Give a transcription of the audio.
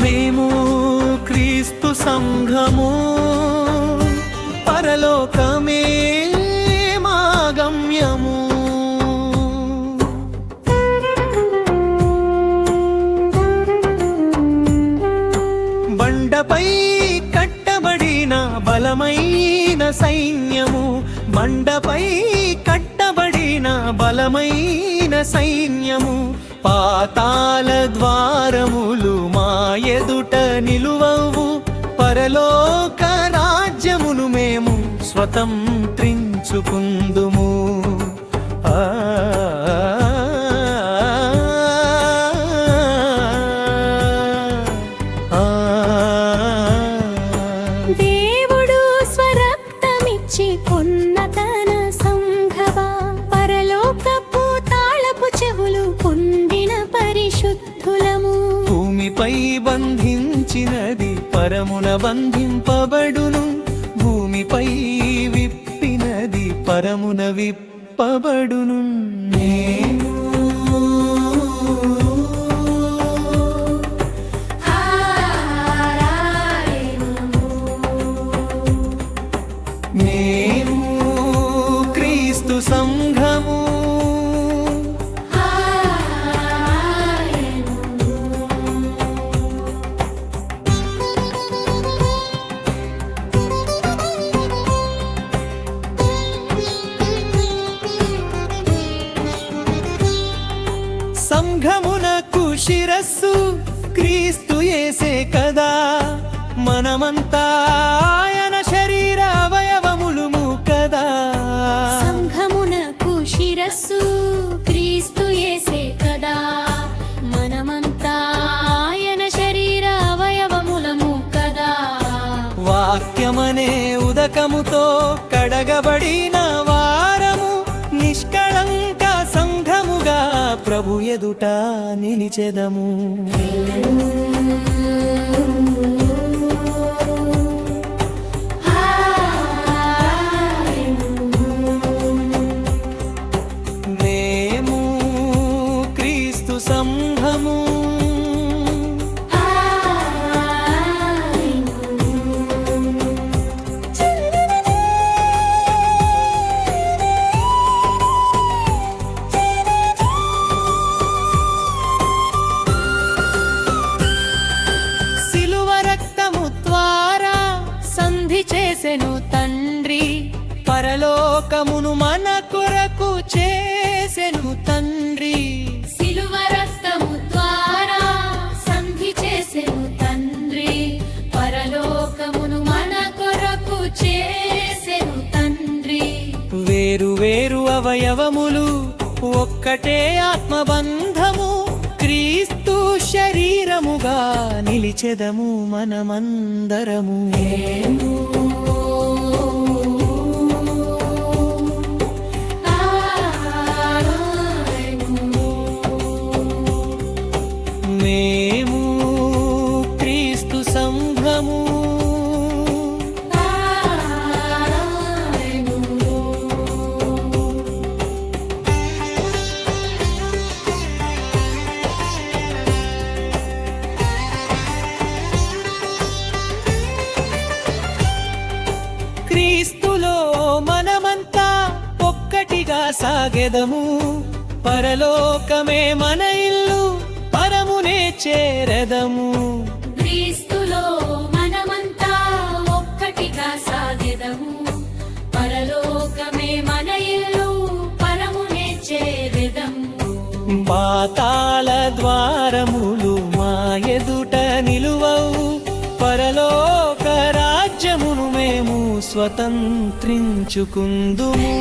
మేము క్రీస్తు సంఘము, పరలోకమే మా గమ్యము. బండపై కట్టబడిన బలమైన సైన్యము, బండపై కట్టబడిన బలమైన సైన్యము. పాతాళ ద్వారములు మా ఎదుట నిలువవు, పరలోక రాజ్యమును మేము స్వతంత్రించుకుందుము. దేవుడు స్వరక్తమిచ్చి కొన్న తన సంఘమా, పరలోకపు తాళపు చెవులు పొందిన పరిశుద్ధులము. భూమిపై బంధించినది పరమున బంధింపబడును, భూమిపై విప్పినది పరమున విప్పబడును. మేము క్రీస్తు సంఘము, సంఘమునకు శిరస్సు క్రీస్తు యేసే కదా. మనమంతా ఆయన శరీర అవయవములుము కదా. సంఘమునకు శిరస్సు క్రీస్తు యేసే కదా. మనమంతా ఆయన శరీర అవయవములము కదా. వాక్యమనే ఉదకముతో కడగబడిన వారము, నిష్కళంక సంఘముగా ప్రభు ఎదుట నిలిచెదము. మేము క్రీస్తు సంఘము, చేసెను తండ్రి, పరలోకమును మన కొరకు చేసెను తండ్రి. సిలువ రక్తము ద్వారా సంధి చేసెను తండ్రి, పరలోకమును మన కొరకు చేసెను తండ్రి. వేరు వేరు అవయవములు ఒక్కటే ఆత్మబంధము, క్రీస్తు శరీరముగా నిలిచెదము మనమందరము. మేము క్రీస్తు సంఘము, క్రీస్తులో మనమంతా ఒక్కటిగా సాగెదము. పరలోకమే మన ఇల్లు, పరమునే చేరెదము. క్రీస్తులో మనమంతా ఒక్కటిగా సాగెదము, పరలోకమే మన ఇల్లు, పరమునే చేరెదము. పాతాళ ద్వారములు మా ఎదుట నిలువవు, పరలోక రాజ్యమును మేము స్వతంత్రించుకుందుము.